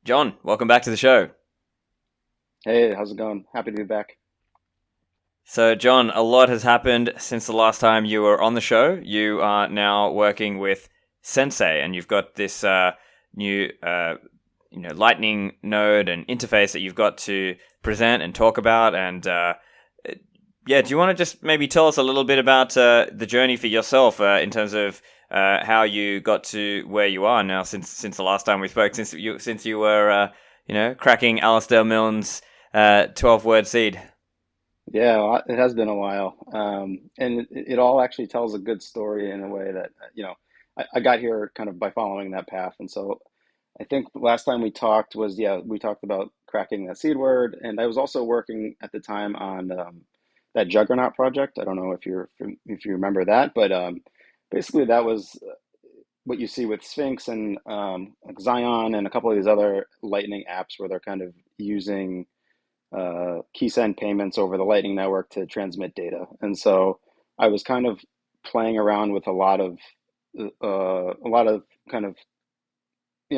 John, welcome back to the show. Hey, how's it going? Happy to be back. So, John, a lot has happened since the last time you were on the show. You are now working with Sensei, and you've got this new, Lightning node and interface that you've got to present and talk about. And yeah, do you want to just maybe tell us a little bit about the journey for yourself in terms of how you got to where you are now since the last time we spoke, since you were cracking Alistair Milne's 12-word seed. Yeah, well, it has been a while. And it all actually tells a good story in a way that, I got here kind of by following that path. And so I think last time we talked was, yeah, we talked about cracking that seed word. And I was also working at the time on that Juggernaut project. I don't know if you remember that, but basically that was what you see with Sphinx and like Zion and a couple of these other Lightning apps where they're kind of using key send payments over the Lightning Network to transmit data. And so I was kind of playing around with a lot of kind of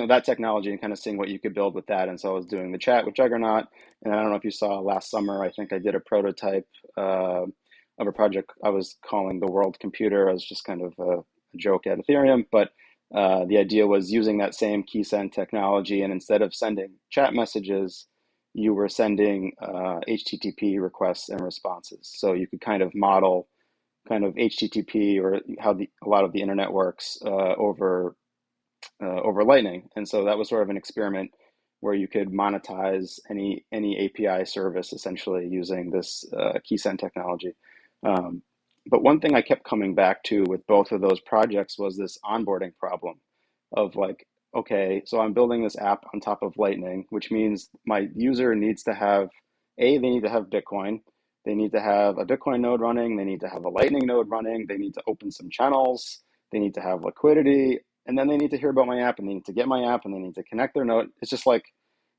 that technology and kind of seeing what you could build with that. And so I was doing the chat with Juggernaut, and I don't know if you saw last summer. I think I did a prototype of a project I was calling the World Computer as just kind of a joke at Ethereum, but. The idea was using that same key send technology, and instead of sending chat messages, you were sending HTTP requests and responses. So you could kind of model kind of HTTP or how a lot of the internet works over Lightning. And so that was sort of an experiment where you could monetize any API service essentially using this key send technology. Um, but one thing I kept coming back to with both of those projects was this onboarding problem of like, okay, so I'm building this app on top of Lightning, which means my user needs to have they need to have Bitcoin. They need to have a Bitcoin node running. They need to have a Lightning node running. They need to open some channels. They need to have liquidity. And then they need to hear about my app and they need to get my app and they need to connect their node. It's just like,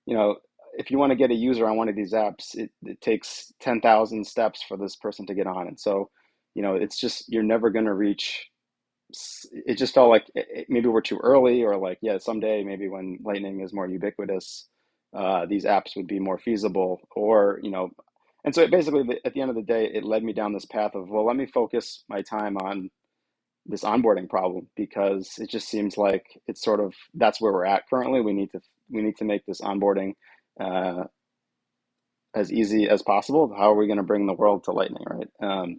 you know, if you want to get a user on one of these apps, it takes 10,000 steps for this person to get on. And so, it's just, you're never going to reach it just felt like maybe we're too early, or like, yeah, someday maybe when Lightning is more ubiquitous, these apps would be more feasible, or and so it basically at the end of the day, it led me down this path of, well, let me focus my time on this onboarding problem because it just seems like it's sort of that's where we're at currently. We need to make this onboarding uh, as easy as possible. How are we going to bring the world to Lightning, right?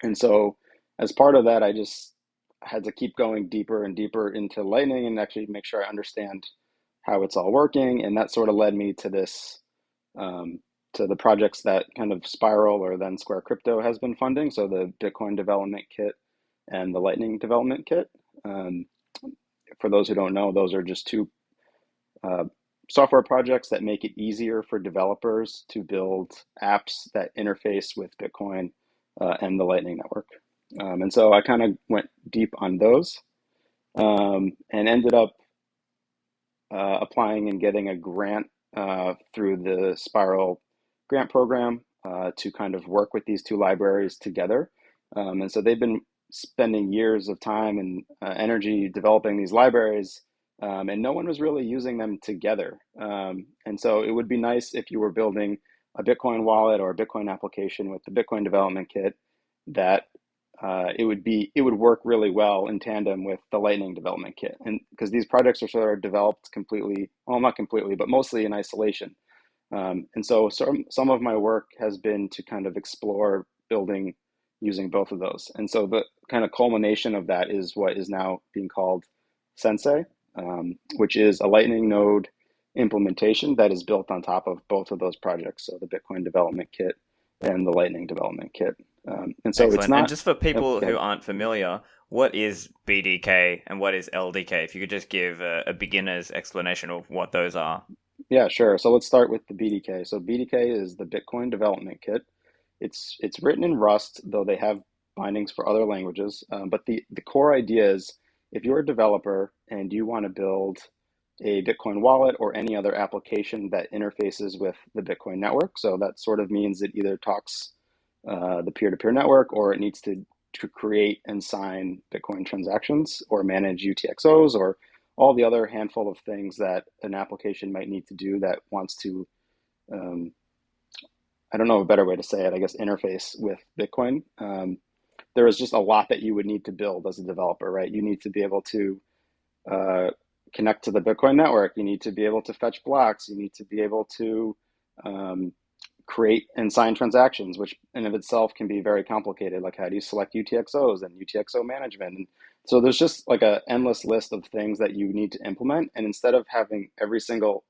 And so, as part of that, I just had to keep going deeper and deeper into Lightning and actually make sure I understand how it's all working. And that sort of led me to to the projects that kind of Spiral or then Square Crypto has been funding. So the Bitcoin Development Kit and the Lightning Development Kit. Um, for those who don't know, those are just two uh, software projects that make it easier for developers to build apps that interface with Bitcoin and the Lightning Network. And so I kind of went deep on those and ended up applying and getting a grant through the Spiral grant program to kind of work with these two libraries together. And so they've been spending years of time and energy developing these libraries, and no one was really using them together. And so it would be nice if you were building a Bitcoin wallet or a Bitcoin application with the Bitcoin development kit that it would work really well in tandem with the Lightning development kit, and because these projects are sort of developed completely, well, not completely, but mostly in isolation. And so some of my work has been to kind of explore building using both of those. And so the kind of culmination of that is what is now being called Sensei, which is a Lightning node implementation that is built on top of both of those projects. So the Bitcoin development kit and the Lightning development kit. And so it's Excellent. And not, just for oh, people go who ahead. aren't familiar, what is BDK and what is LDK? If you could just give a beginner's explanation of what those are. Yeah, sure. So let's start with the BDK. So BDK is the Bitcoin Development Kit. It's written in Rust, though they have bindings for other languages. But the core idea is if you're a developer and you want to build a Bitcoin wallet or any other application that interfaces with the Bitcoin network, so that sort of means it either talks the peer-to-peer network or it needs to create and sign Bitcoin transactions or manage UTXOs or all the other handful of things that an application might need to do that wants to, um, I don't know a better way to say it, I guess, interface with Bitcoin. There is just a lot that you would need to build as a developer, right? You need to be able to uh, connect to the Bitcoin network. You need to be able to fetch blocks. You need to be able to um, create and sign transactions, which in of itself can be very complicated. Like how do you select UTXOs and UTXO management? And so there's just like a endless list of things that you need to implement. And instead of having every single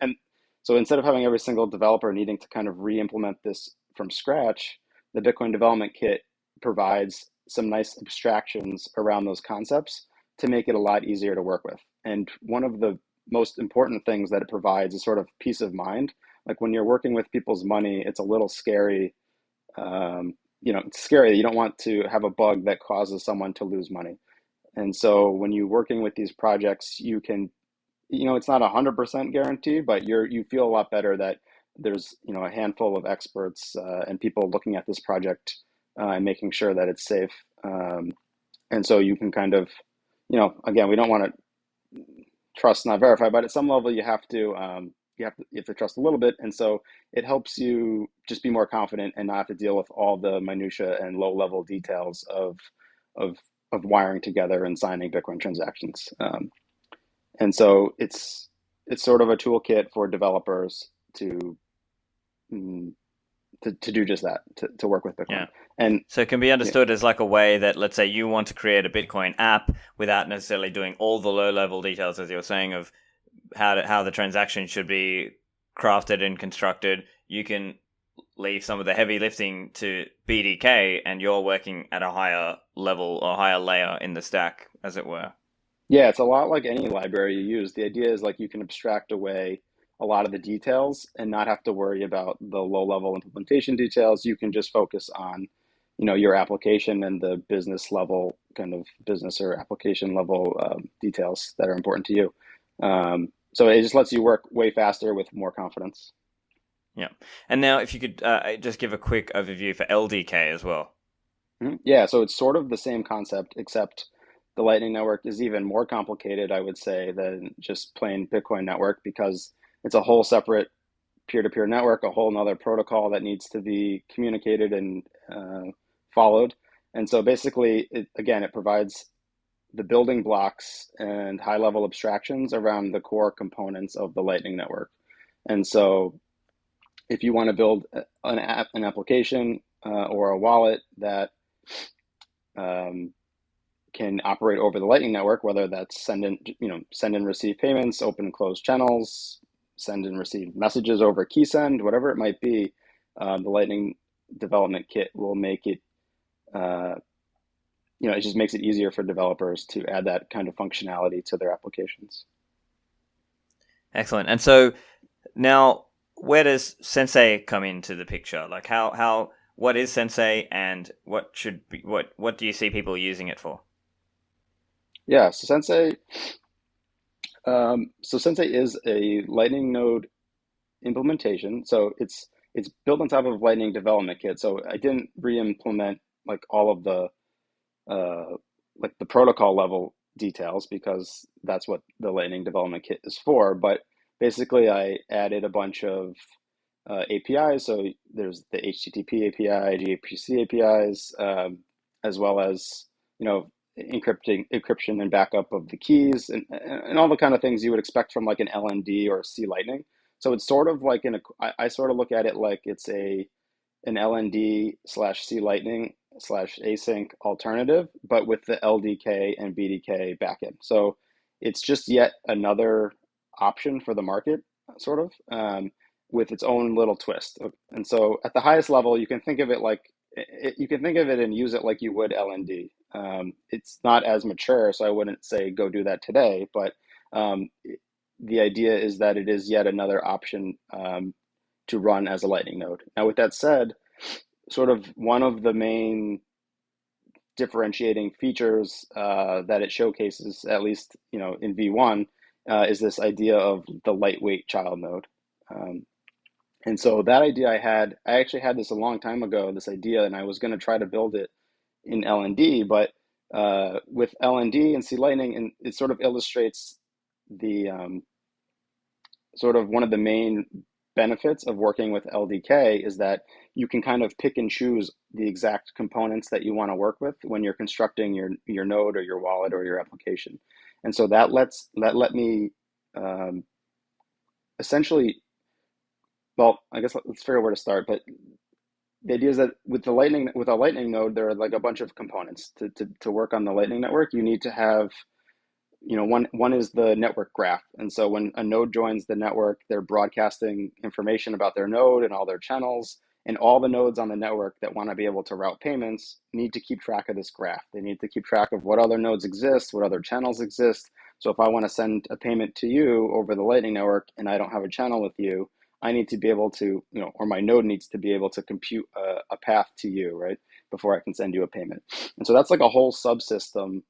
developer needing to kind of re-implement this from scratch, the Bitcoin development kit provides some nice abstractions around those concepts to make it a lot easier to work with. And one of the most important things that it provides is sort of peace of mind. Like when you're working with people's money, it's a little scary. It's scary. You don't want to have a bug that causes someone to lose money. And so when you're working with these projects, you can, it's not 100% guarantee, but you feel a lot better that there's, a handful of experts and people looking at this project and making sure that it's safe. And so you can kind of, again, we don't want to trust not verify, but at some level you have to trust a little bit, and so it helps you just be more confident and not have to deal with all the minutia and low level details of of wiring together and signing Bitcoin transactions. And so it's sort of a toolkit for developers to mm, to do just that, to work with Bitcoin. Yeah. And So it can be yeah, understood as like a way that, let's say, you want to create a Bitcoin app without necessarily doing all the low-level details, as you're saying, of how the transaction should be crafted and constructed. You can leave some of the heavy lifting to BDK, and you're working at a higher level or higher layer in the stack, as it were. yeah, it's a lot like any library you use. The idea is like you can abstract away a lot of the details and not have to worry about the low level implementation details. You can just focus on, your application and the business level kind of business or application level details that are important to you. So it just lets you work way faster with more confidence. Yeah. And now, if you could just give a quick overview for LDK as well. Mhm. Yeah, so it's sort of the same concept, except the Lightning Network is even more complicated, I would say, than just plain Bitcoin network because it's a whole separate peer-to-peer network, a whole nother protocol that needs to be communicated and followed. And so basically, it provides the building blocks and high-level abstractions around the core components of the Lightning Network. And so if you want to build an application or a wallet that um, can operate over the Lightning Network, whether that's send and receive payments, open and close channels, send and receive messages over KeySend, whatever it might be, the Lightning development kit will make it, it just makes it easier for developers to add that kind of functionality to their applications. Excellent. And so now, where does Sensei come into the picture? Like, what is Sensei, and what do you see people using it for? Yeah, so Sensei is a Lightning node implementation. So it's built on top of Lightning development kit. So I didn't re-implement like all of the like the protocol level details because that's what the Lightning development kit is for. But basically, I added a bunch of APIs. So there's the HTTP API, gRPC APIs, as well as encryption and backup of the keys and all the kind of things you would expect from like an LND or C Lightning. So it's sort of like I sort of look at it like it's an LND slash C Lightning slash async alternative, but with the LDK and BDK backend. So it's just yet another option for the market, sort of, with its own little twist. And so at the highest level, you can think of it and use it like you would LND. It's not as mature, so I wouldn't say go do that today, but um, the idea is that it is yet another option to run as a Lightning node. Now, with that said, sort of one of the main differentiating features that it showcases, at least in V1, is this idea of the lightweight child node. Um, and so that idea I actually had this a long time ago, this idea, and I was going to try to build it in LND, but with LND and C Lightning, and it sort of illustrates the sort of one of the main benefits of working with LDK is that you can kind of pick and choose the exact components that you want to work with when you're constructing your node or your wallet or your application. And so that let me um, essentially, well, I guess let's figure out where to start. But the idea is that with a Lightning node, there are like a bunch of components to work on the Lightning network. You need to have, one is the network graph. And so when a node joins the network, they're broadcasting information about their node and all their channels. And all the nodes on the network that want to be able to route payments need to keep track of this graph. They need to keep track of what other nodes exist, what other channels exist. So if I want to send a payment to you over the Lightning Network and I don't have a channel with you, I need to be able to, or my node needs to be able to compute a path to you, right? Before I can send you a payment. And so that's like a whole subsystem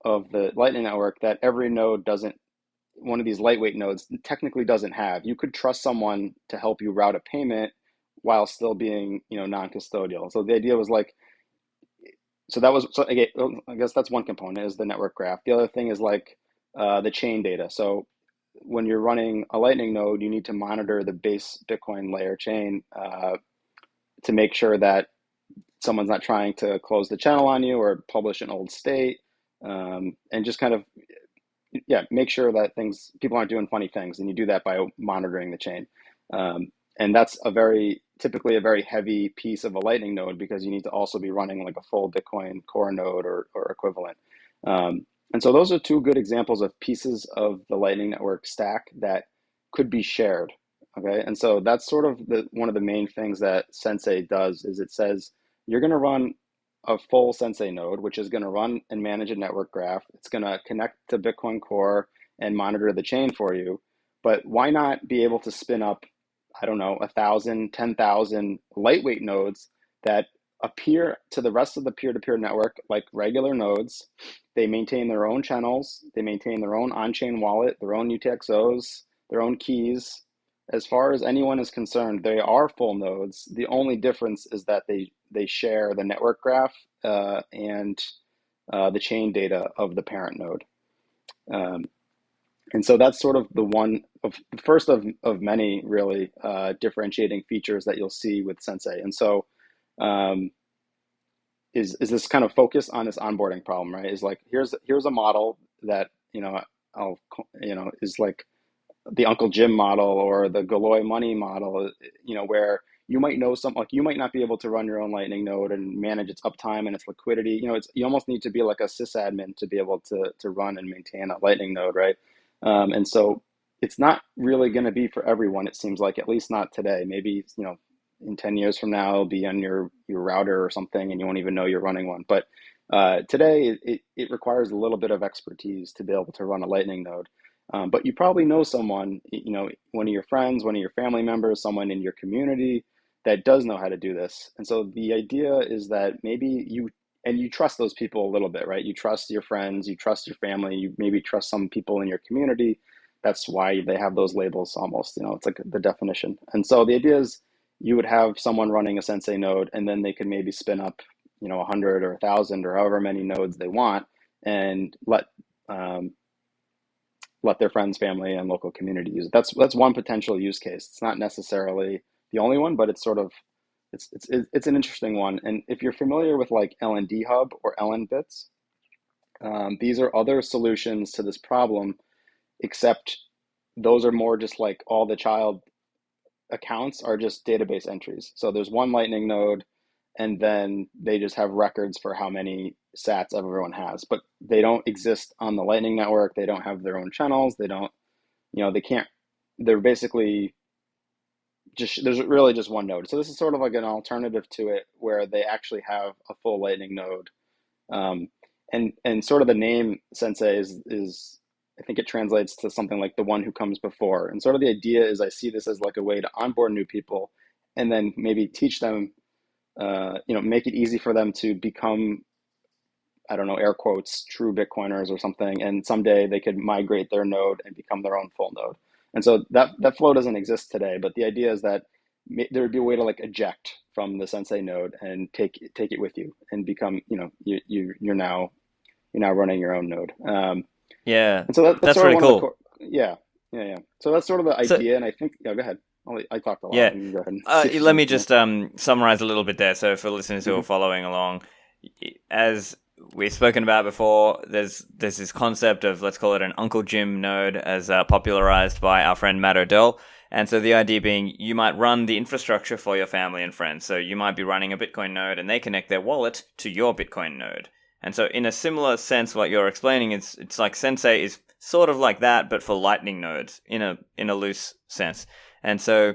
of the Lightning Network that every node doesn't, one of these lightweight nodes technically doesn't have. You could trust someone to help you route a payment while still being, non-custodial. So the idea was like, so again, I guess that's one component is the network graph. The other thing is like the chain data. So when you're running a Lightning node, you need to monitor the base Bitcoin layer chain to make sure that someone's not trying to close the channel on you or publish an old state, and just kind of, yeah, make sure that people aren't doing funny things, and you do that by monitoring the chain. And that's typically a very heavy piece of a Lightning node because you need to also be running like a full Bitcoin core node or equivalent. And so those are two good examples of pieces of the Lightning Network stack that could be shared. Okay, and so that's sort of one of the main things that Sensei does is it says you're going to run a full Sensei node, which is going to run and manage a network graph. It's going to connect to Bitcoin Core and monitor the chain for you. But why not be able to spin up, I don't know, 1,000, 10,000 lightweight nodes that appear to the rest of the peer-to-peer network like regular nodes. They maintain their own channels. They maintain their own on-chain wallet, their own UTXOs, their own keys. As far as anyone is concerned, they are full nodes. The only difference is that they share the network graph and the chain data of the parent node. And so that's sort of the first of many really differentiating features that you'll see with Sensei. And so um, is this kind of focus on this onboarding problem, right? Is like here's a model that I'll is like the Uncle Jim model or the Galoy money model, where you might not be able to run your own Lightning node and manage its uptime and its liquidity. You almost need to be like a sysadmin to be able to run and maintain a Lightning node, right? And so it's not really going to be for everyone. It seems like, at least not today. Maybe, in 10 years from now, it'll be on your router or something and you won't even know you're running one. But today it requires a little bit of expertise to be able to run a Lightning node. But you probably know someone, one of your friends, one of your family members, someone in your community that does know how to do this. And so the idea is that maybe you trust those people a little bit, right? You trust your friends, you trust your family, you maybe trust some people in your community. That's why they have those labels almost, it's like the definition. And so the idea is you would have someone running a Sensei node and then they could maybe spin up, 100 or 1,000 or however many nodes they want and um, let their friends, family, and local community use it. That's one potential use case. It's not necessarily the only one, but it's sort of it's an interesting one. And if you're familiar with like LND Hub or LN Bits, these are other solutions to this problem, except those are more just like all the child accounts are just database entries. So there's one Lightning node, and then they just have records for how many sats everyone has, but they don't exist on the Lightning network. They don't have their own channels. They don't, they can't, they're basically there's really just one node. So this is sort of like an alternative to it where they actually have a full Lightning node. Um, and sort of the name Sensei is I think it translates to something like the one who comes before. And sort of the idea is I see this as like a way to onboard new people and then maybe teach them, make it easy for them to become, I don't know, air quotes, true Bitcoiners or something. And someday they could migrate their node and become their own full node. And so that flow doesn't exist today, but the idea is that there would be a way to like eject from the Sensei node and take it with you and become, you're now running your own node. Yeah, And so that's that's sort of really one of the cool. core. yeah, yeah, yeah. So that's sort of the So idea, and I think, yeah, go ahead. I talked a lot. yeah, You can go ahead and see if there's let me anything just else. summarize a little bit there. So for listeners who are Hmm. following along, as we've spoken about before, there's this concept of, let's call it an Uncle Jim node, as popularized by our friend Matt Odell. And so the idea being, you might run the infrastructure for your family and friends. So you might be running a Bitcoin node, and they connect their wallet to your Bitcoin node. And so in a similar sense, what you're explaining is, it's like Sensei is sort of like that, but for Lightning nodes in a loose sense. And so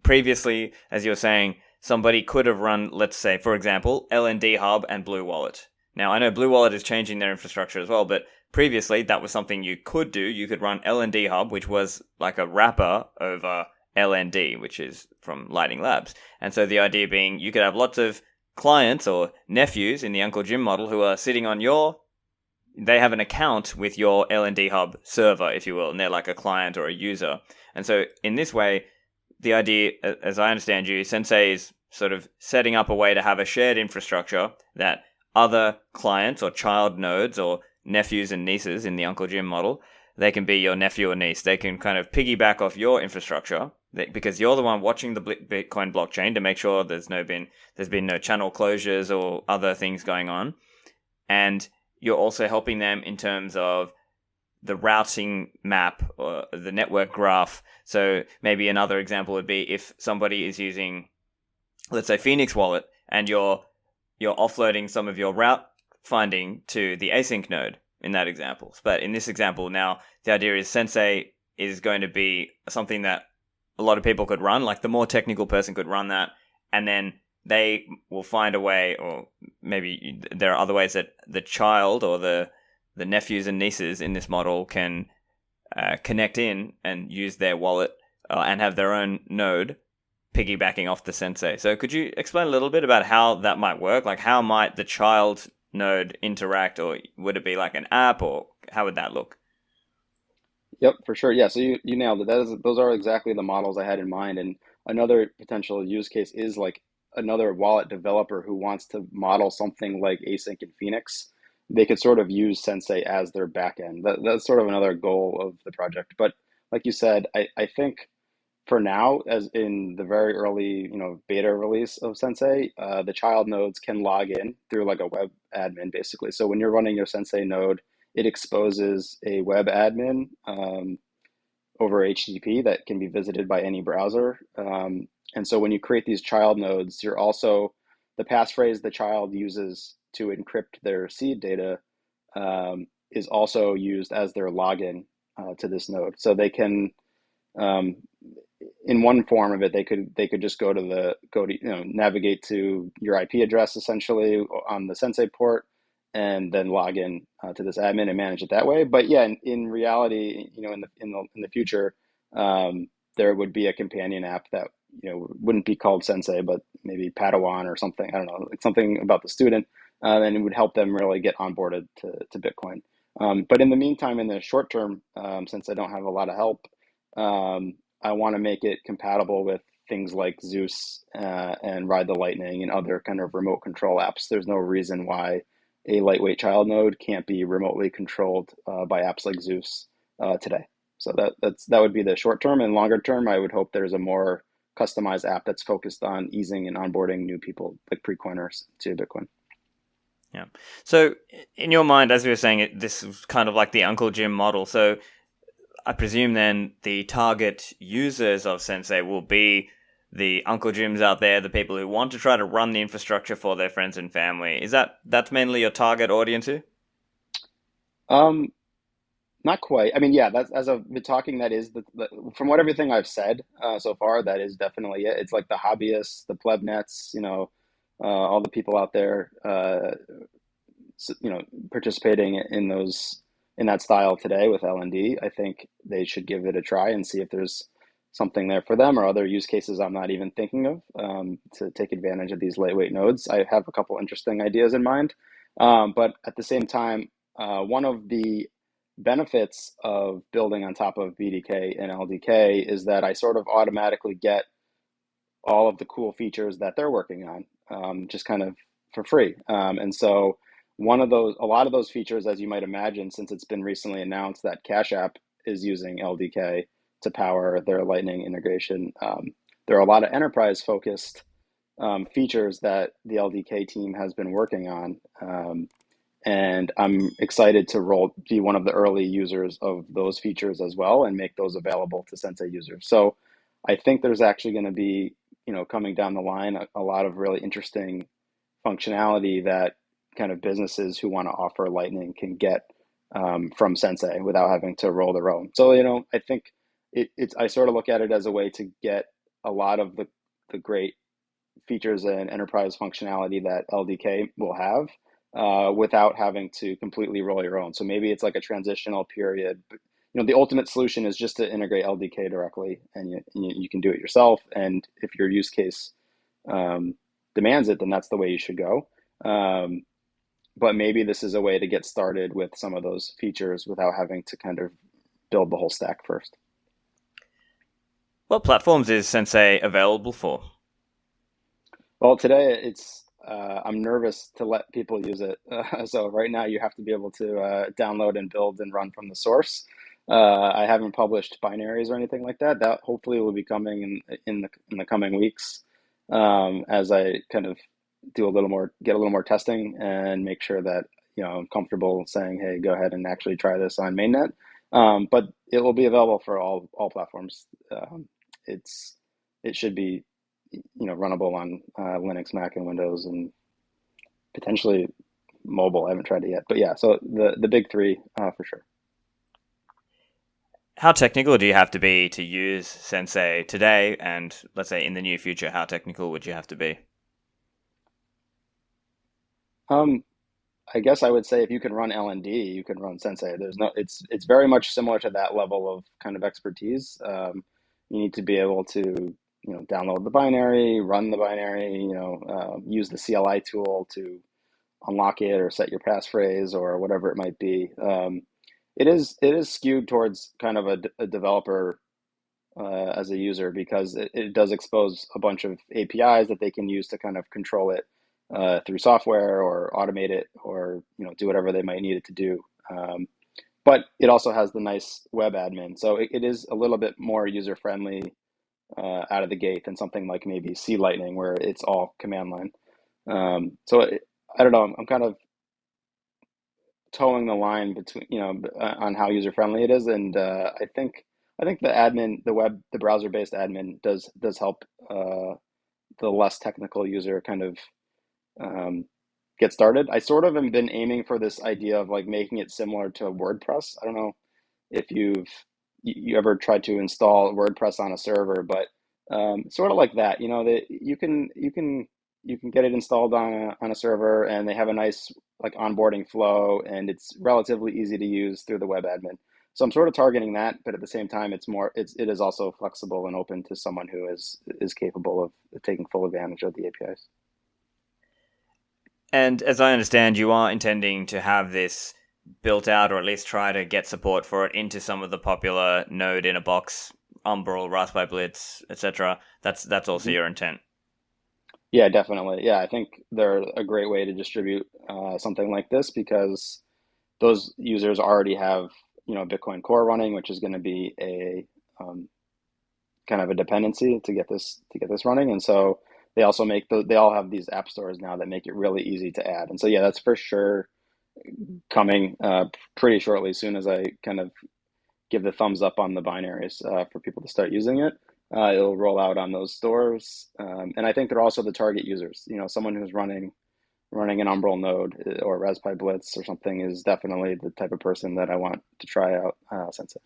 previously, as you were saying, somebody could have run, let's say, for example, LND Hub and Blue Wallet. Now, I know Blue Wallet is changing their infrastructure as well, but previously that was something you could do. You could run LND Hub, which was like a wrapper over LND, which is from Lightning Labs. And so the idea being, you could have lots of clients or nephews in the Uncle Jim model who are sitting on they have an account with your LND Hub server, if you will, and they're like a client or a user. And so in this way, the idea, as I understand you, Sensei is sort of setting up a way to have a shared infrastructure that other clients or child nodes or nephews and nieces in the Uncle Jim model, they can be your nephew or niece. They can kind of piggyback off your infrastructure because you're the one watching the Bitcoin blockchain to make sure there's been no channel closures or other things going on, and you're also helping them in terms of the routing map or the network graph. So maybe another example would be if somebody is using, let's say, Phoenix Wallet, and you're offloading some of your route finding to the async node in that example. But in this example now, the idea is Sensei is going to be something that a lot of people could run, like the more technical person could run that, and then they will find a way, or maybe there are other ways that the child or the nephews and nieces in this model can connect in and use their wallet and have their own node piggybacking off the Sensei. So could you explain a little bit about how that might work? Like, how might the child node interact, or would it be like an app, or how would that look? Yep, for sure. Yeah, so you nailed it. Those are exactly the models I had in mind. And another potential use case is like another wallet developer who wants to model something like Async and Phoenix. They could sort of use Sensei as their backend. That's sort of another goal of the project. But like you said, I think for now, as in the very early, beta release of Sensei, the child nodes can log in through like a web admin, basically. So when you're running your Sensei node, it exposes a web admin over HTTP that can be visited by any browser. And so when you create these child nodes, you're also the passphrase the child uses to encrypt their seed data is also used as their login to this node. So they can um, in one form of it, they could just go to navigate to your IP address essentially on the Sensei port, and then log in to this admin and manage it that way. But yeah, in reality, in the future, there would be a companion app that wouldn't be called Sensei, but maybe Padawan or something. I don't know, like something about the student, and it would help them really get onboarded to Bitcoin. But in the meantime, in the short term, since I don't have a lot of help, um, I want to make it compatible with things like Zeus and Ride the Lightning and other kind of remote control apps. There's no reason why a lightweight child node can't be remotely controlled by apps like Zeus today. So that would be the short term, and longer term, I would hope there's a more customized app that's focused on easing and onboarding new people like pre-coiners to Bitcoin. Yeah. So in your mind, as we were saying, this is kind of like the Uncle Jim model. So I presume then the target users of Sensei will be the Uncle Jims out there, the people who want to try to run the infrastructure for their friends and family. That's mainly your target audience here? Um, Not quite. I mean, yeah, that's as I've been talking, that is from what everything I've said so far, that is definitely it. It's like the hobbyists, the pleb nets, all the people out there, participating in that style today with LND. I think they should give it a try and see if there's something there for them or other use cases I'm not even thinking of to take advantage of these lightweight nodes. I have a couple interesting ideas in mind, but at the same time, one of the benefits of building on top of BDK and LDK is that I sort of automatically get all of the cool features that they're working on, just kind of for free. And so a lot of those features, as you might imagine, since it's been recently announced that Cash App is using LDK to power their Lightning integration. There are a lot of enterprise focused features that the LDK team has been working on. And I'm excited to be one of the early users of those features as well and make those available to Sensei users. So I think there's actually going to be, coming down the line, a lot of really interesting functionality that kind of businesses who want to offer Lightning can get from Sensei without having to roll their own. So, I think I sort of look at it as a way to get a lot of the great features and enterprise functionality that LDK will have without having to completely roll your own. So maybe it's like a transitional period. But, the ultimate solution is just to integrate LDK directly, and you can do it yourself. And if your use case demands it, then that's the way you should go. But maybe this is a way to get started with some of those features without having to kind of build the whole stack first. What platforms is Sensei available for? Well, today I'm nervous to let people use it. So right now you have to be able to download and build and run from the source. I haven't published binaries or anything like that. That hopefully will be coming in the coming weeks as I kind of get a little more testing and make sure that I'm comfortable saying, hey, go ahead and actually try this on mainnet. But it will be available for all platforms. It should be runnable on Linux, Mac, and Windows, and potentially mobile. I haven't tried it yet, but yeah. So the big three for sure. How technical do you have to be to use Sensei today, and let's say in the near future, how technical would you have to be? I guess I would say if you can run LND, you can run Sensei. It's very much similar to that level of kind of expertise. You need to be able to download the binary, run the binary, use the CLI tool to unlock it or set your passphrase or whatever it might be. It is skewed towards kind of a developer as a user because it does expose a bunch of APIs that they can use to kind of control it through software or automate it or do whatever they might need it to do. But it also has the nice web admin, so it is a little bit more user friendly out of the gate than something like maybe C Lightning where it's all command line. I don't know. I'm kind of towing the line between on how user friendly it is, and I think the browser based admin does help the less technical user kind of get started. I sort of have been aiming for this idea of like making it similar to WordPress. I don't know if you ever tried to install WordPress on a server, but sort of like that. That you can get it installed on a server, and they have a nice like onboarding flow, and it's relatively easy to use through the web admin. So I'm sort of targeting that, but at the same time, it is also flexible and open to someone who is capable of taking full advantage of the APIs. And as I understand, you are intending to have this built out, or at least try to get support for it into some of the popular Node in a box, Umbrel, Raspberry Blitz, etc. That's also Mhm. your intent. Yeah, definitely. Yeah, I think they're a great way to distribute something like this because those users already have Bitcoin Core running, which is going to be a kind of a dependency to get this running, and so they all have these app stores now that make it really easy to add. And so yeah, that's for sure coming pretty shortly, as soon as I kind of give the thumbs up on the binaries for people to start using it. It'll roll out on those stores, and I think they're also the target users. Someone who's running an Umbrel node or Raspberry Blitz or something is definitely the type of person that I want to try out Sensei.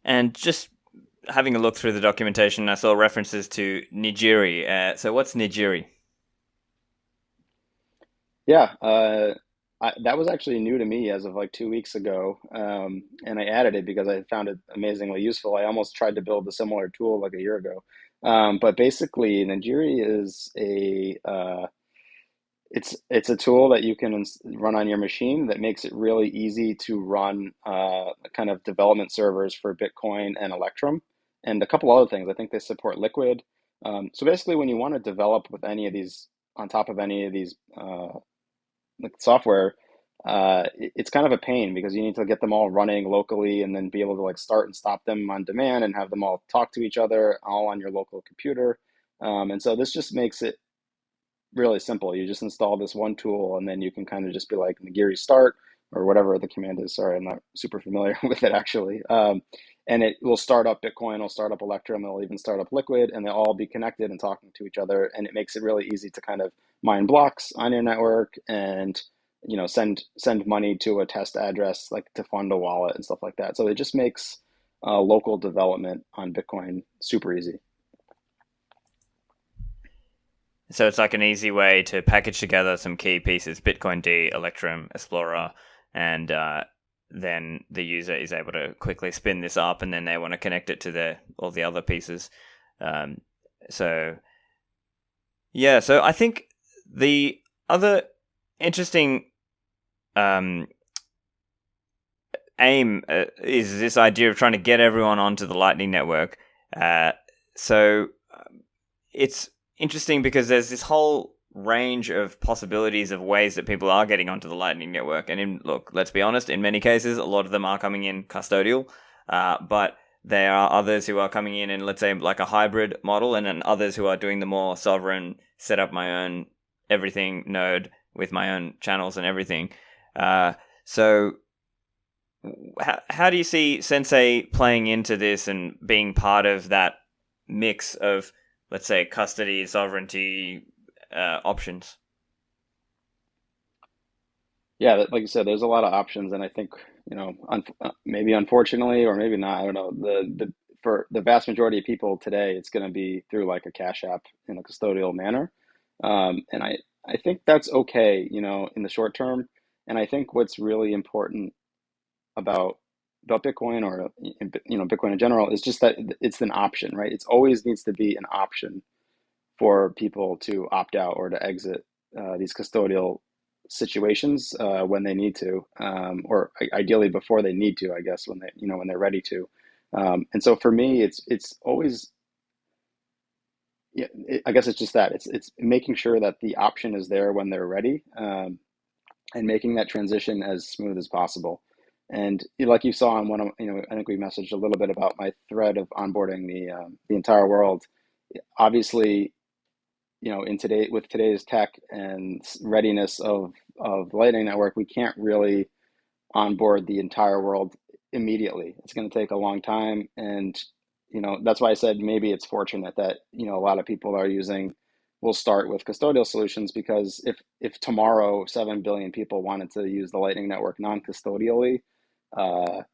And just having a look through the documentation, I saw references to Nigiri. So what's Nigiri? Yeah, that was actually new to me as of like 2 weeks ago, and I added it because I found it amazingly useful. I almost tried to build a similar tool like a year ago, but basically, Nigiri is it's a tool that you can run on your machine that makes it really easy to run kind of development servers for Bitcoin and Electrum and a couple other things. I think they support Liquid. So basically, when you want to develop with any of these on top of any of these like software, it's kind of a pain because you need to get them all running locally and then be able to like start and stop them on demand and have them all talk to each other all on your local computer. And so this just makes it really simple. You just install this one tool and then you can kind of just be like Nagiri start or whatever the command is. Sorry, I'm not super familiar with it actually. And it will start up Bitcoin, it'll start up Electrum, it'll even start up Liquid, and they'll all be connected and talking to each other. And it makes it really easy to kind of mine blocks on your network and send money to a test address like to fund a wallet and stuff like that. So it just makes local development on Bitcoin super easy. So it's like an easy way to package together some key pieces, Bitcoin D, Electrum, Explorer, and then the user is able to quickly spin this up, and then they want to connect it to all the other pieces. So I think the other interesting aim is this idea of trying to get everyone onto the Lightning Network. So it's interesting because there's this whole range of possibilities of ways that people are getting onto the Lightning Network. And look, let's be honest, in many cases, a lot of them are coming in custodial, but there are others who are coming in, let's say, like a hybrid model, and then others who are doing the more sovereign, set up my own everything node with my own channels and everything. So how do you see Sensei playing into this and being part of that mix of, let's say, custody, sovereignty options? Yeah, like you said, there's a lot of options, and I think maybe unfortunately or maybe not. I don't know. For the vast majority of people today, it's going to be through like a Cash App in a custodial manner, and I think that's okay, in the short term. And I think what's really important about Bitcoin or Bitcoin in general is just that it's an option, right? It's always needs to be an option for people to opt out or to exit these custodial situations when they need to, or ideally before they need to, I guess, when they're ready to. And so for me, it's always, yeah, I guess it's just that it's making sure that the option is there when they're ready, and making that transition as smooth as possible. And like you saw on one of, I think we messaged a little bit about my thread of onboarding the entire world. Obviously, with today's tech and readiness of Lightning Network, we can't really onboard the entire world immediately. It's going to take a long time, and that's why I said maybe it's fortunate that a lot of people will start with custodial solutions, because if tomorrow 7 billion people wanted to use the Lightning Network non-custodially, I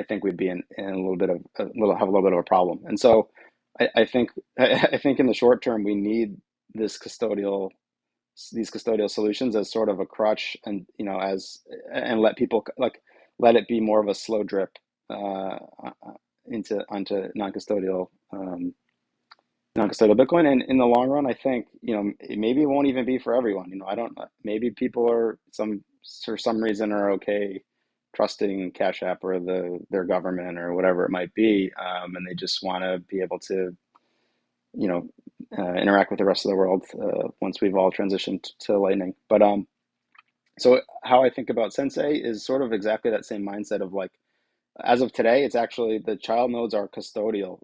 think we'd be in a little bit of have a little bit of a problem. And so I think in the short term we need these custodial solutions as sort of a crutch, and and let people let it be more of a slow drip onto non-custodial Bitcoin. And in the long run, I think maybe it won't even be for everyone. I don't. Maybe people for some reason are okay trusting Cash App or their government or whatever it might be, and they just want to be able to interact with the rest of the world once we've all transitioned to Lightning. But so how I think about Sensei is sort of exactly that same mindset of like, as of today, it's actually the child nodes are custodial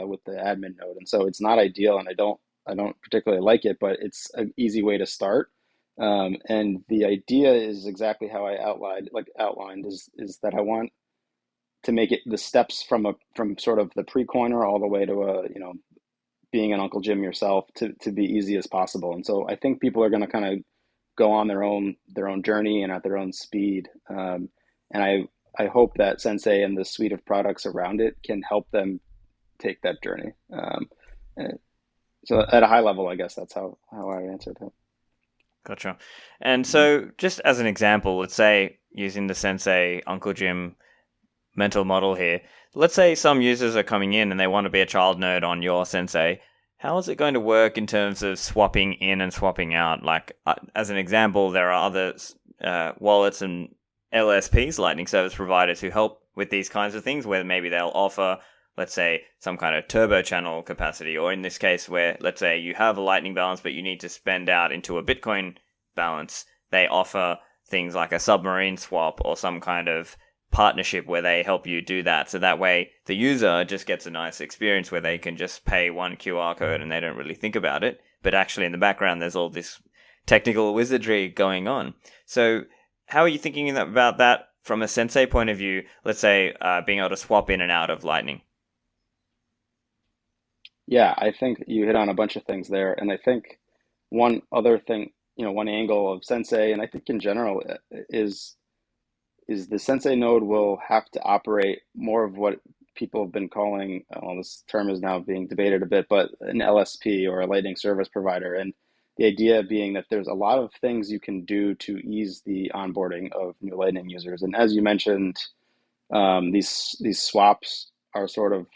with the admin node, and so it's not ideal, and I don't particularly like it, but it's an easy way to start. And the idea is exactly how I outlined is that I want to make it the steps from sort of the pre-coiner all the way to being an Uncle Jim yourself to be easy as possible. And so I think people are going to kind of go on their own journey and at their own speed. And I hope that Sensei and the suite of products around it can help them take that journey. So at a high level, I guess that's how I answered it. Gotcha. And so just as an example, let's say using the Sensei Uncle Jim mental model here, let's say some users are coming in and they want to be a child node on your Sensei. How is it going to work in terms of swapping in and swapping out? Like, as an example, there are other wallets and LSPs, Lightning Service Providers, who help with these kinds of things, where maybe they'll offer, let's say, some kind of turbo channel capacity, or in this case where, let's say, you have a Lightning balance but you need to spend out into a Bitcoin balance, they offer things like a submarine swap or some kind of partnership where they help you do that. So that way the user just gets a nice experience where they can just pay one QR code and they don't really think about it. But actually in the background, there's all this technical wizardry going on. So how are you thinking about that from a Sensei point of view? Let's say being able to swap in and out of Lightning. Yeah, I think you hit on a bunch of things there. And I think one other thing, one angle of Sensei, and I think in general, is the Sensei node will have to operate more of what people have been calling, well, this term is now being debated a bit, but an LSP or a Lightning Service Provider. And the idea being that there's a lot of things you can do to ease the onboarding of new Lightning users. And as you mentioned, these swaps are sort of,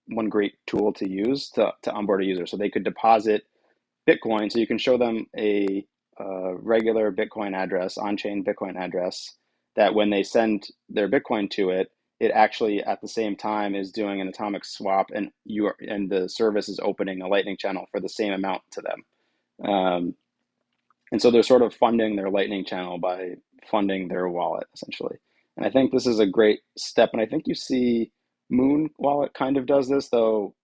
one great tool to use to onboard a user. So they could deposit Bitcoin. So you can show them a regular Bitcoin address, on-chain Bitcoin address, that when they send their Bitcoin to it, it actually at the same time is doing an atomic swap, and the service is opening a Lightning channel for the same amount to them. And so they're sort of funding their Lightning channel by funding their wallet, essentially. And I think this is a great step. And I think you see Moon Wallet kind of does this, though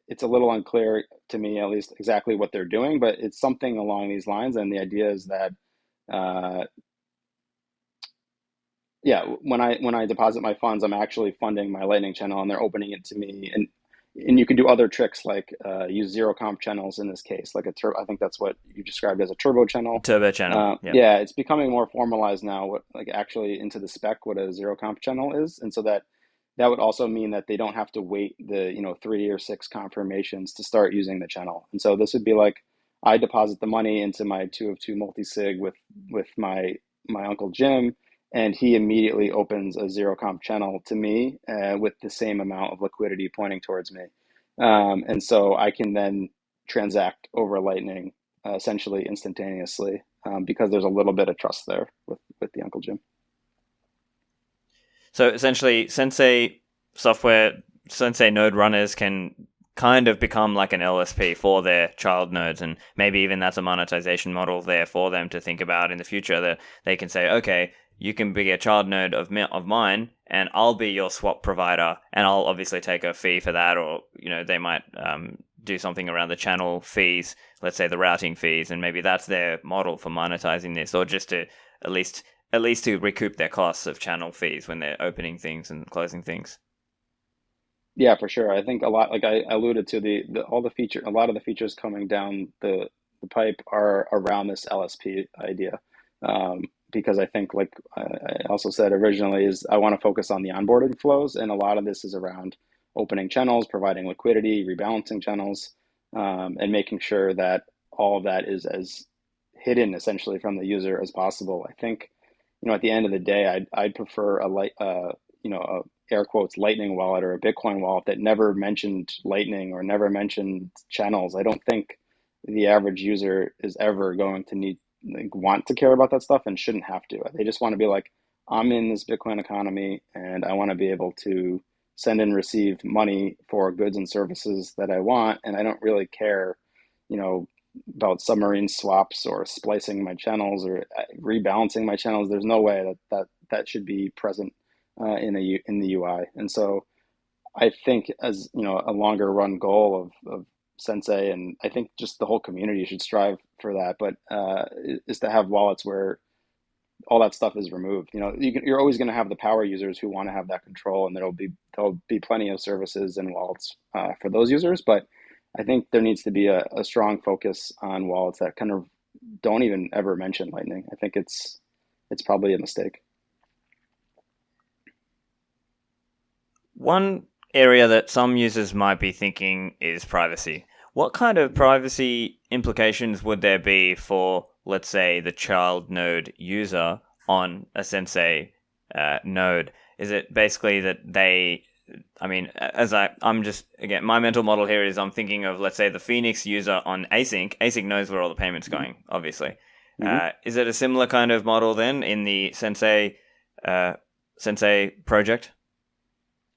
it's a little unclear to me, at least, exactly what they're doing, but it's something along these lines. And the idea is that, uh, yeah, when I deposit my funds, I'm actually funding my Lightning channel, and they're opening it to me. And you can do other tricks like use zero comp channels in this case, like I think that's what you described as a turbo channel. Turbo channel. Yeah. Yeah, it's becoming more formalized now, what like actually into the spec what a zero comp channel is, and so that would also mean that they don't have to wait the 3 or 6 confirmations to start using the channel. And so this would be like I deposit the money into my 2 of 2 multi-sig with my uncle Jim, and he immediately opens a zero comp channel to me with the same amount of liquidity pointing towards me. And so I can then transact over Lightning essentially instantaneously because there's a little bit of trust there with the Uncle Jim. So essentially, Sensei node runners can kind of become like an LSP for their child nodes, and maybe even that's a monetization model there for them to think about in the future, that they can say, okay, you can be a child node of mine, and I'll be your swap provider, and I'll obviously take a fee for that, or they might do something around the channel fees, let's say the routing fees, and maybe that's their model for monetizing this, or just to at least to recoup their costs of channel fees when they're opening things and closing things. Yeah, for sure. I think a lot, like I alluded to, a lot of the features coming down the pipe are around this LSP idea. Because I think, like I also said originally, is I want to focus on the onboarding flows, and a lot of this is around opening channels, providing liquidity, rebalancing channels, and making sure that all of that is as hidden essentially from the user as possible. I think, at the end of the day, I'd prefer a air quotes Lightning wallet or a Bitcoin wallet that never mentioned Lightning or never mentioned channels. I don't think the average user is ever going to want to care about that stuff and shouldn't have to. They just want to be like, I'm in this Bitcoin economy and I want to be able to send and receive money for goods and services that I want, and I don't really care, you know, about submarine swaps or splicing my channels or rebalancing my channels. There's no way that should be present in the UI. And so I think, as a longer run goal of Sensei, and I think just the whole community should strive for that, but is to have wallets where all that stuff is removed. You're always going to have the power users who want to have that control, and there'll be plenty of services and wallets for those users. But I think there needs to be a strong focus on wallets that kind of don't even ever mention Lightning. I think it's probably a mistake. One area that some users might be thinking is privacy. What kind of privacy implications would there be for, let's say, the child node user on a Sensei node? Is it basically that again, my mental model here is I'm thinking of, let's say, the Phoenix user on async. Async knows where all the payments going, obviously. Mm-hmm. Is it a similar kind of model then in the Sensei project?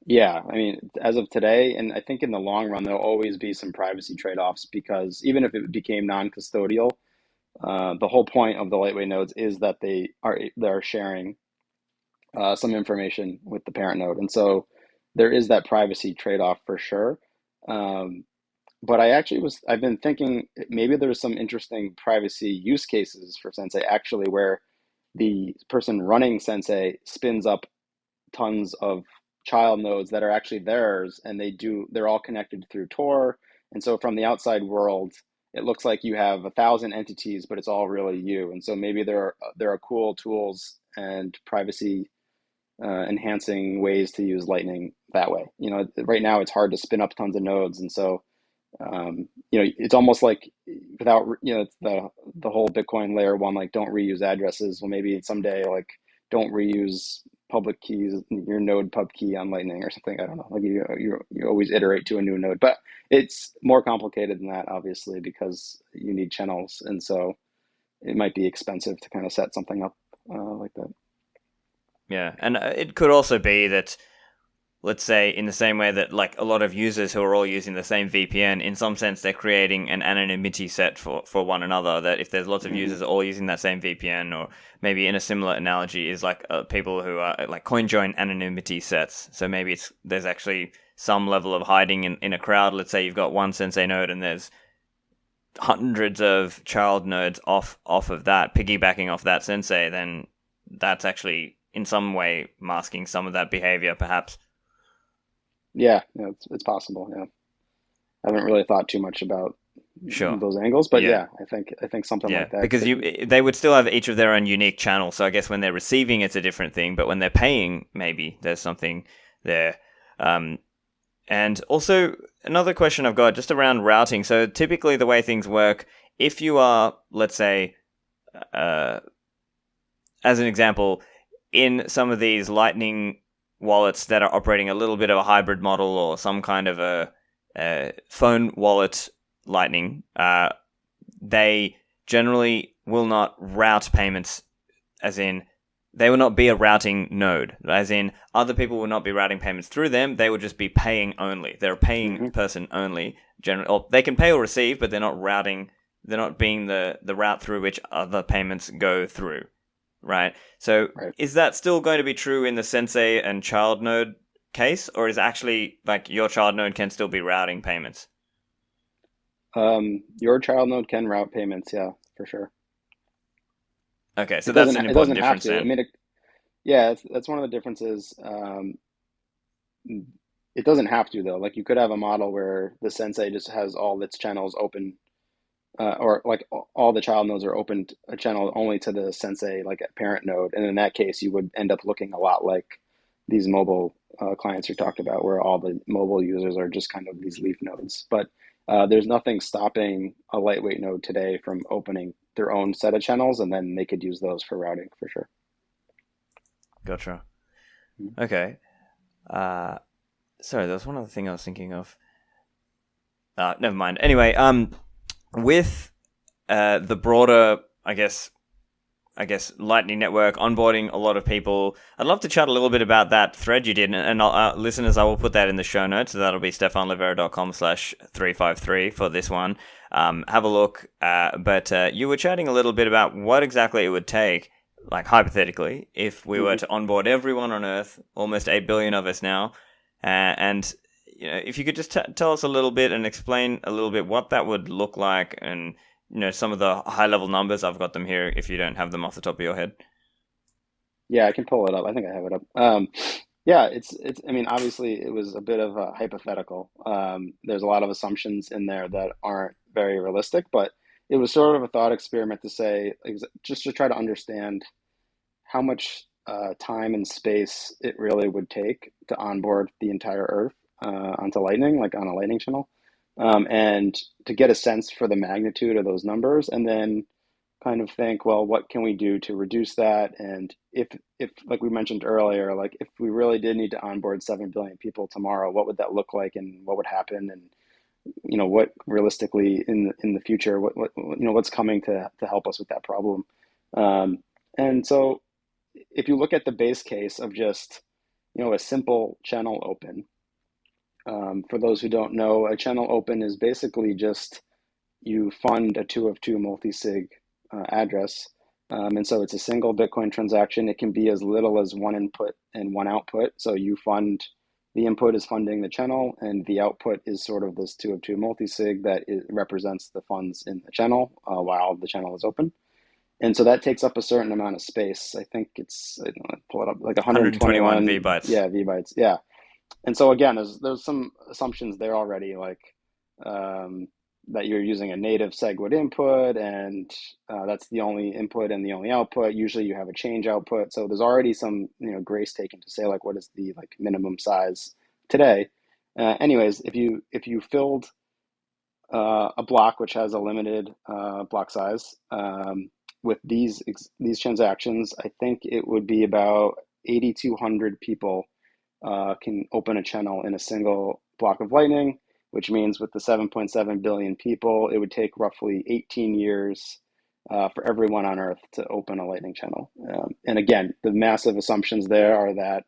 Yeah, I mean, as of today, and I think in the long run, there'll always be some privacy trade-offs because even if it became non-custodial, the whole point of the lightweight nodes is that they're sharing some information with the parent node, and so there is that privacy trade-off for sure. Um, but I've been thinking maybe there's some interesting privacy use cases for Sensei actually where the person running Sensei spins up tons of child nodes that are actually theirs, and they're all connected through Tor. And so from the outside world, it looks like you have 1,000 entities, but it's all really you. And so maybe there are cool tools and privacy enhancing ways to use Lightning that way. Right now it's hard to spin up tons of nodes, and so it's almost like without, it's the whole Bitcoin layer one, like don't reuse addresses. Well, maybe someday, like don't reuse public keys, your node pub key on Lightning or something. I don't know. Like you always iterate to a new node, but it's more complicated than that, obviously, because you need channels, and so it might be expensive to kind of set something up like that. Yeah, and it could also be that, let's say, in the same way that like a lot of users who are all using the same VPN, in some sense they're creating an anonymity set for one another, that if there's lots of users all using that same VPN, or maybe in a similar analogy is like people who are like CoinJoin anonymity sets. So maybe there's actually some level of hiding in a crowd. Let's say you've got one Sensei node and there's hundreds of child nodes off of that, piggybacking off that Sensei, then that's actually in some way masking some of that behavior, perhaps. Yeah, it's possible. Yeah, I haven't really thought too much about Sure. those angles, but Yeah. yeah, I think something Yeah. like that Because they would still have each of their own unique channel. So I guess when they're receiving, it's a different thing. But when they're paying, maybe there's something there. And also, another question I've got just around routing. So typically, the way things work, if you are, let's say, as an example, in some of these Lightning wallets that are operating a little bit of a hybrid model or some kind of a phone wallet Lightning, they generally will not route payments, as in they will not be a routing node, as in other people will not be routing payments through them. They will just be paying only. They're a paying person only. Generally, or they can pay or receive, but they're not routing. They're not being the route through which other payments go through. Right. So Right. is that still going to be true in the Sensei and child node case, or is it actually like your child node can still be routing payments? Your child node can route payments, yeah, for sure. Okay, so It that's doesn't an it important doesn't have difference to. I then. mean, yeah, that's one of the differences. It doesn't have to though. Like you could have a model where the Sensei just has all its channels open, or like all the child nodes are open a channel only to the Sensei like a parent node, and in that case, you would end up looking a lot like these mobile clients you talked about, where all the mobile users are just kind of these leaf nodes. But there's nothing stopping a lightweight node today from opening their own set of channels, and then they could use those for routing for sure. Gotcha. Mhm. Okay. Uh, sorry, there was one other thing I was thinking of. Never mind. Anyway, with the broader, Lightning Network onboarding a lot of people. I'd love to chat a little bit about that thread you did, and listeners, I will put that in the show notes. So that'll be stephanlivera.com/353 for this one. Have a look. But you were chatting a little bit about what exactly it would take, like hypothetically, if we were to onboard everyone on Earth, almost 8 billion of us now, and if you could just tell us a little bit and explain a little bit what that would look like, and some of the high level numbers. I've got them here if you don't have them off the top of your head. Yeah, I can pull it up. I think I have it up. Yeah, it's. I mean, obviously, it was a bit of a hypothetical. There's a lot of assumptions in there that aren't very realistic, but it was sort of a thought experiment to say, just to try to understand how much time and space it really would take to onboard the entire Earth onto Lightning, like on a Lightning channel, and to get a sense for the magnitude of those numbers, and then kind of think, well, what can we do to reduce that? And if like we mentioned earlier, like if we really did need to onboard 7 billion people tomorrow, what would that look like, and what would happen? And what realistically in the future, what what's coming to help us with that problem? Um, and so if you look at the base case of just a simple channel open, for those who don't know, a channel open is basically just you fund a two of two multi-sig address. And so it's a single Bitcoin transaction. It can be as little as one input and one output. So the input is funding the channel, and the output is sort of this two of two multisig that represents the funds in the channel while the channel is open. And so that takes up a certain amount of space. I think it's, I don't know, pull it up, like 121 121, V-bytes. yeah, V-bytes. Yeah. And so again, there's some assumptions there already, like um, that you're using a native SegWit input, and that's the only input and the only output. Usually, you have a change output, so there's already some grace taken to say like what is the like minimum size today. Anyways, if you filled a block which has a limited block size with these transactions, I think it would be about 8,200 people can open a channel in a single block of Lightning, which means with the 7.7 billion people, it would take roughly 18 years for everyone on Earth to open a Lightning channel. And again, the massive assumptions there are that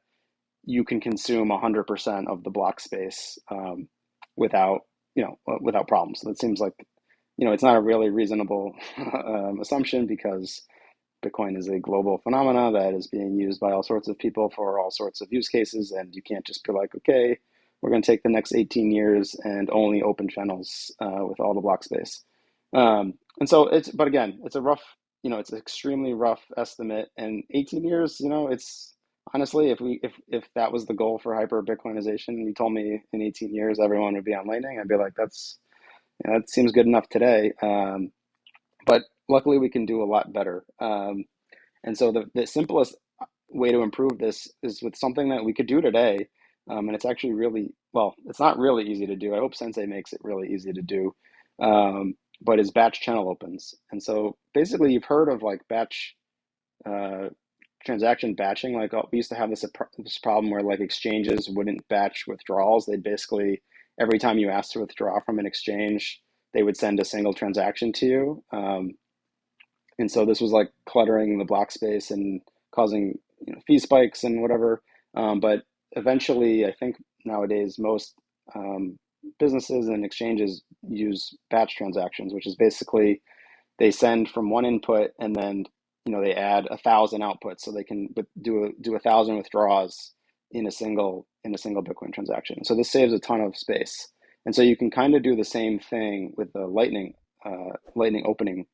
you can consume 100% of the block space without, without problems. So it seems like, it's not a really reasonable assumption because Bitcoin is a global phenomena that is being used by all sorts of people for all sorts of use cases, and you can't just be like, okay, we're going to take the next 18 years and only open channels with all the block space. And so but again, it's a rough, it's an extremely rough estimate, and 18 years, it's honestly, if that was the goal for hyper Bitcoinization, you told me in 18 years everyone would be on Lightning, I'd be like, that seems good enough today. But luckily, we can do a lot better. And so the simplest way to improve this is with something that we could do today. And it's actually really, well, it's not really easy to do. I hope Sensei makes it really easy to do. But is batch channel opens. And so basically, you've heard of like batch uh, transaction batching. Like we used to have this problem where like exchanges wouldn't batch withdrawals. They'd basically, every time you asked to withdraw from an exchange, they would send a single transaction to you. And so this was like cluttering the block space and causing fee spikes and whatever. But eventually, I think nowadays most businesses and exchanges use batch transactions, which is basically they send from one input and then they add 1,000 outputs, so they can do 1,000 withdrawals in a single Bitcoin transaction. So this saves a ton of space, and so you can kind of do the same thing with the Lightning opening,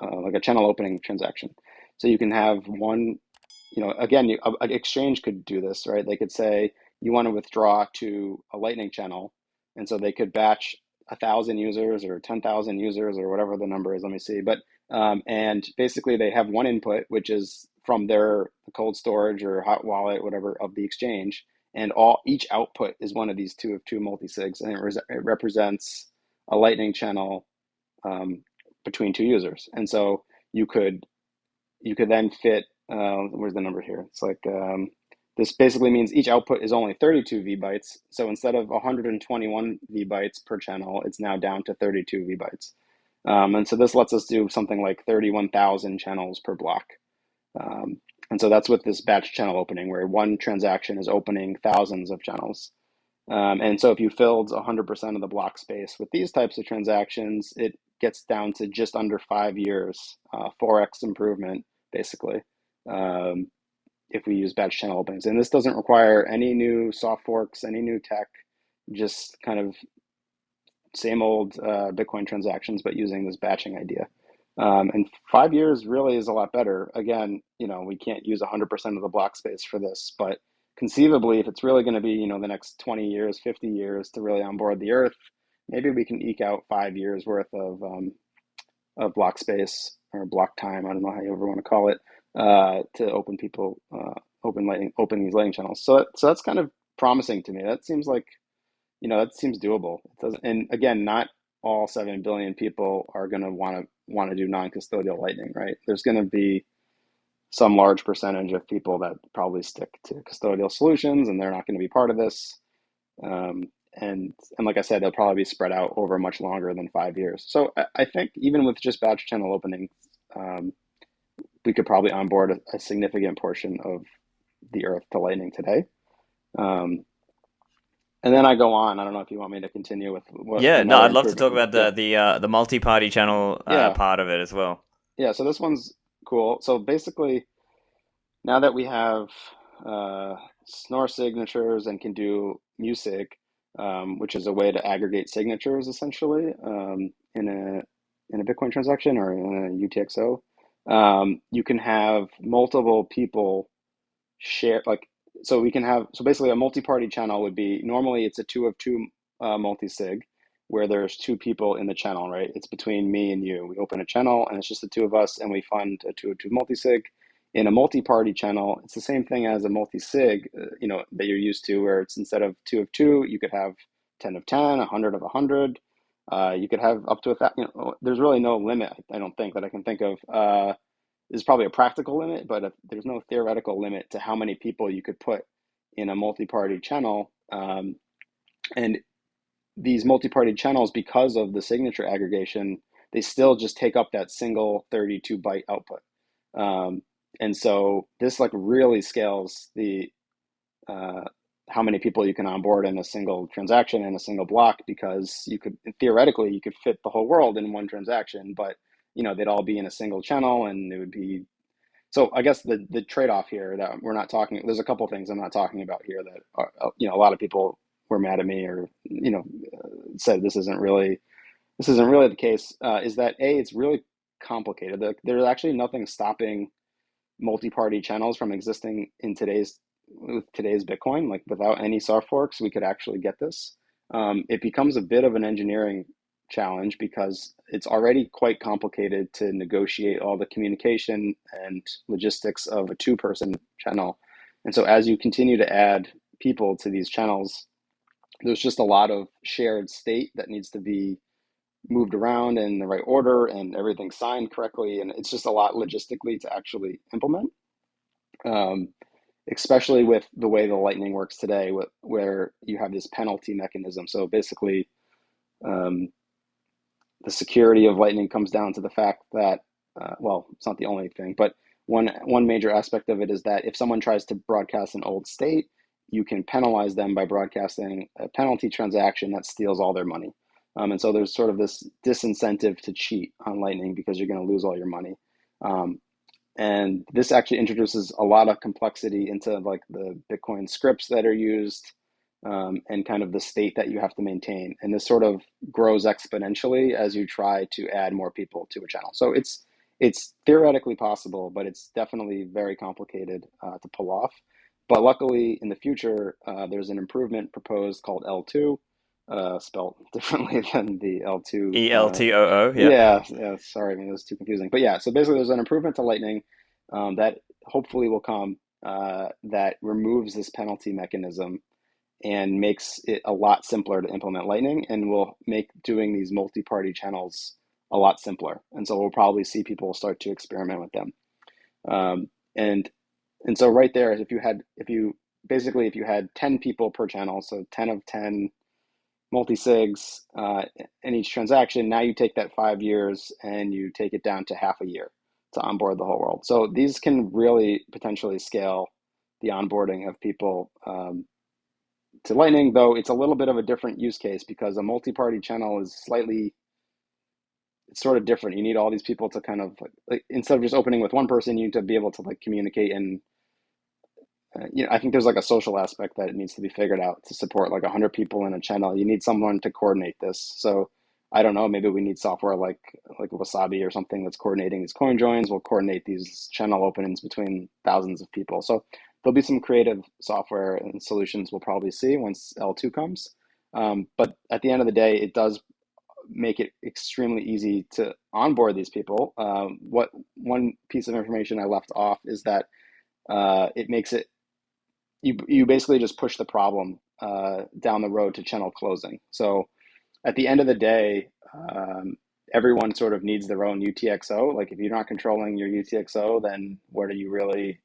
like a channel opening transaction. So you can have one, again, an exchange could do this, right? They could say you want to withdraw to a Lightning channel, and so they could batch 1,000 users or 10,000 users or whatever the number is. Let me see. But and basically they have one input, which is from their cold storage or hot wallet, whatever, of the exchange, and each output is one of these two of two multisigs, and it represents a Lightning channel um, between two users. And so you could then fit, where's the number here? It's like, this basically means each output is only 32 V-bytes. So instead of 121 V-bytes per channel, it's now down to 32 V-bytes. And so this lets us do something like 31,000 channels per block. And so that's with this batch channel opening, where one transaction is opening thousands of channels. And so if you filled 100% of the block space with these types of transactions, it gets down to just under 5 years, 4x improvement, basically, if we use batch channel openings. And this doesn't require any new soft forks, any new tech, just kind of same old Bitcoin transactions, but using this batching idea. And 5 years really is a lot better. Again, we can't use 100% of the block space for this, but conceivably, if it's really going to be, the next 20 years, 50 years to really onboard the Earth, maybe we can eke out 5 years worth of block space or block time. I don't know how you ever want to call it, to open these Lightning channels. So that's kind of promising to me. That seems like, that seems doable. It doesn't, and again, not all 7 billion people are going to want to do non-custodial Lightning, right? There's going to be some large percentage of people that probably stick to custodial solutions, and they're not going to be part of this. And like I said, they'll probably be spread out over much longer than 5 years. So I think even with just batch channel openings, we could probably onboard a significant portion of the Earth to Lightning today. And then I go on. I don't know if you want me to continue with Yeah, no, another I'd love to talk improvement. about the multi-party channel Yeah. part of it as well. Yeah, so this one's cool. So basically, now that we have uh, Snore signatures and can do Musig, which is a way to aggregate signatures essentially in a Bitcoin transaction or in a UTXO, you can have multiple people share like so we can have so basically a multi-party channel would be normally it's a two of two multi-sig where there's two people in the channel, right? It's between me and you. We open a channel and it's just the two of us and we fund a two of two multi-sig. In a multi-party channel, it's the same thing as a multi-sig, that you're used to, where it's instead of two of two, you could have 10 of 10, 100 of 100. You could have up to there's really no limit, I don't think, that I can think of. There's probably a practical limit, but there's no theoretical limit to how many people you could put in a multi-party channel. And these multi-party channels, because of the signature aggregation, they still just take up that single 32 byte output. Um, and so this like really scales the uh, how many people you can onboard in a single transaction in a single block, because you could theoretically you could fit the whole world in one transaction, but they'd all be in a single channel and it would be so I guess the trade-off here that we're not talking, there's a couple of things I'm not talking about here that are, a lot of people were mad at me or, said this isn't really the case, is that it's really complicated. There's actually nothing stopping multi-party channels from existing with today's Bitcoin. Like without any soft forks, we could actually get this. It becomes a bit of an engineering challenge because it's already quite complicated to negotiate all the communication and logistics of a two-person channel. And so as you continue to add people to these channels, there's just a lot of shared state that needs to be moved around in the right order and everything signed correctly. And it's just a lot logistically to actually implement, um, especially with the way the Lightning works today, where you have this penalty mechanism. So basically, um, the security of Lightning comes down to the fact that, well, it's not the only thing, but one major aspect of it is that if someone tries to broadcast an old state, you can penalize them by broadcasting a penalty transaction that steals all their money. And so there's sort of this disincentive to cheat on Lightning because you're going to lose all your money. Um, and this actually introduces a lot of complexity into like the Bitcoin scripts that are used, and kind of the state that you have to maintain. And this sort of grows exponentially as you try to add more people to a channel. So it's theoretically possible, but it's definitely very complicated to pull off. But luckily, in the future, there's an improvement proposed called L2, spelled differently than the L2. ELTOO, yeah. Yeah, sorry, I mean, it was too confusing. But yeah, so basically there's an improvement to Lightning that hopefully will come, that removes this penalty mechanism and makes it a lot simpler to implement Lightning, and will make doing these multi-party channels a lot simpler. And so we'll probably see people start to experiment with them. Um, and and so right there, if you had 10 people per channel, so 10 of 10 multi-sigs in each transaction, now you take that 5 years and you take it down to half a year to onboard the whole world. So these can really potentially scale the onboarding of people, to Lightning, though it's a little bit of a different use case because a multi-party channel is it's sort of different. You need all these people to kind of like instead of just opening with one person, you need to be able to like communicate and I think there's like a social aspect that it needs to be figured out to support like 100 people in a channel. You need someone to coordinate this. So I don't know, maybe we need software like Wasabi or something that's coordinating these coin joins. Will coordinate these channel openings between thousands of people. So there'll be some creative software and solutions we'll probably see once L2 comes. But at the end of the day, it does make it extremely easy to onboard these people. What one piece of information I left off is that it makes it you basically just push the problem down the road to channel closing. So at the end of the day, everyone sort of needs their own UTXO. Like if you're not controlling your UTXO, then what do you really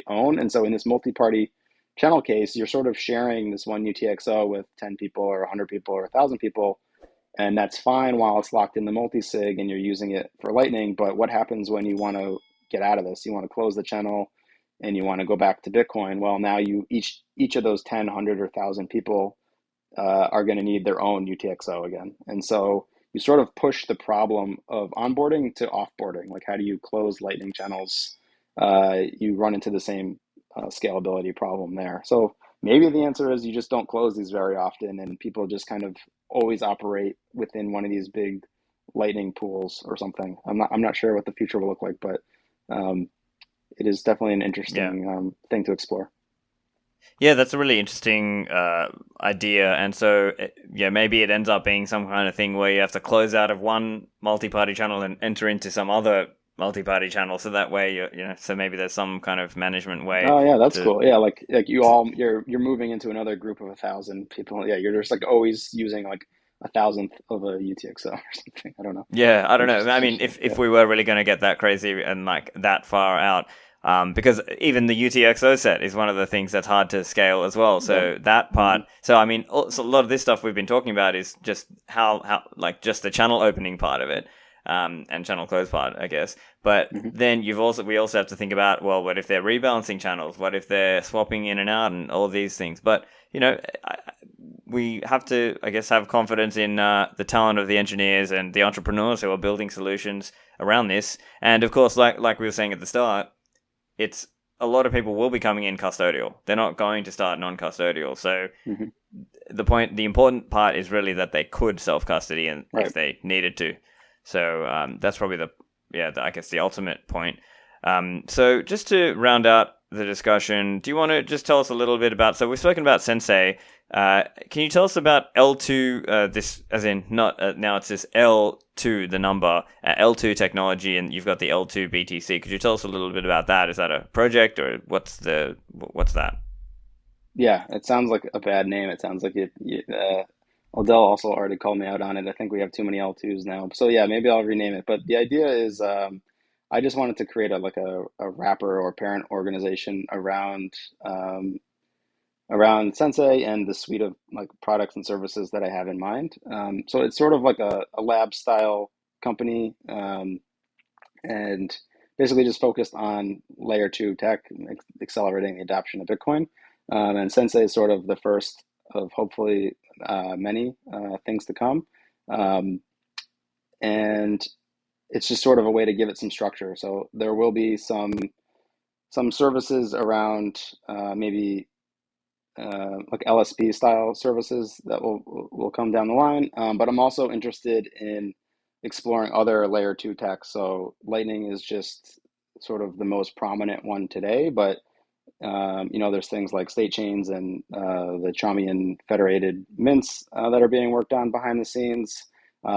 own? And so in this multi-party channel case, you're sort of sharing this one UTXO with 10 people or 100 people or 1,000 people. And that's fine while it's locked in the multi-sig and you're using it for Lightning. But what happens when you want to get out of this? You want to close the channel and you want to go back to Bitcoin. Well, now each of those 10, 100, or 1,000 people are going to need their own UTXO again. And so you sort of push the problem of onboarding to offboarding. Like, how do you close Lightning channels? You run into the same scalability problem there. So maybe the answer is you just don't close these very often, and people just kind of always operate within one of these big Lightning pools or something. I'm not sure what the future will look like, but it is definitely an Yeah. interesting thing to explore. Yeah, that's a really interesting idea. And so, yeah, maybe it ends up being some kind of thing where you have to close out of one multi-party channel and enter into some other multi-party channel. So that way, so maybe there's some kind of management way Oh yeah, that's to, cool. Yeah, like to you're moving into another group of 1,000 people. Yeah, you're just like always using like a thousandth of a UTXO or something. I don't know. yeah, I don't know. I mean, Interesting. if we were really going to get that crazy and like that far out, because even the UTXO set is one of the things that's hard to scale as well. Yeah. So that part, so I mean, also a lot of this stuff we've been talking about is just how like just the channel opening part of it, and channel close part, I guess. But Hmm. then we also have to think about, well, what if they're rebalancing channels? What if they're swapping in and out and all these things? But we have to, I guess, have confidence in the talent of the engineers and the entrepreneurs who are building solutions around this. And of course, like we were saying at the start, it's a lot of people will be coming in custodial. They're not going to start non-custodial. So Hmm. the important part is really that they could self-custody and Right. if they needed to. So that's probably I guess the ultimate point. So just to round out the discussion, do you want to just tell us a little bit about? So we've spoken about Sensei. Can you tell us about L2? This, as in not now, it's this L2, the number L2 technology, and you've got the L2 BTC. Could you tell us a little bit about that? Is that a project or what's that? Yeah, it sounds like a bad name. It sounds like Odell also already called me out on it. I think we have too many L2s now. So yeah, maybe I'll rename it. But the idea is, I just wanted to create a wrapper or parent organization um, around Sensei and the suite of like products and services that I have in mind. So it's sort of like a lab style company, and basically just focused on layer two tech, accelerating the adoption of Bitcoin. And Sensei is sort of the first of hopefully many things to come. Um, and it's just sort of a way to give it some structure. So there will be some services around maybe like LSP style services that will come down the line. But I'm also interested in exploring other layer two tech. So Lightning is just sort of the most prominent one today, but there's things like state chains and the Chaumian federated mints that are being worked on behind the scenes.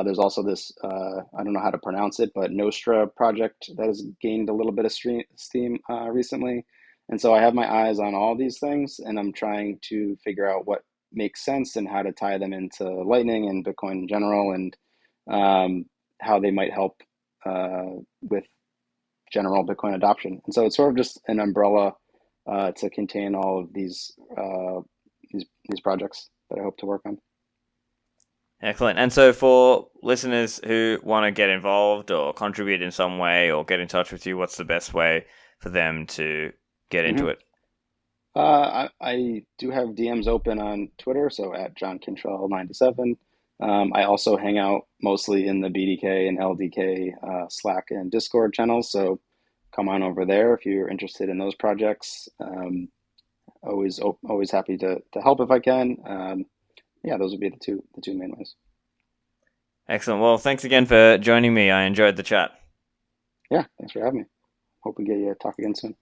There's also this, I don't know how to pronounce it, but Nostra project that has gained a little bit of steam recently. And so I have my eyes on all these things, and I'm trying to figure out what makes sense and how to tie them into Lightning and Bitcoin in general, and how they might help with general Bitcoin adoption. And so it's sort of just an umbrella to contain all of these projects that I hope to work on. Excellent. And so for listeners who want to get involved or contribute in some way or get in touch with you, what's the best way for them to get into Hmm. it? I do have DMs open on Twitter, so at John Cantrell 97. I also hang out mostly in the BDK and LDK Slack and Discord channels, so come on over there if you're interested in those projects. Always happy to help if I can. Yeah, those would be the two main ways. Excellent. Well, thanks again for joining me. I enjoyed the chat. Yeah, thanks for having me. Hope we get you to talk again soon.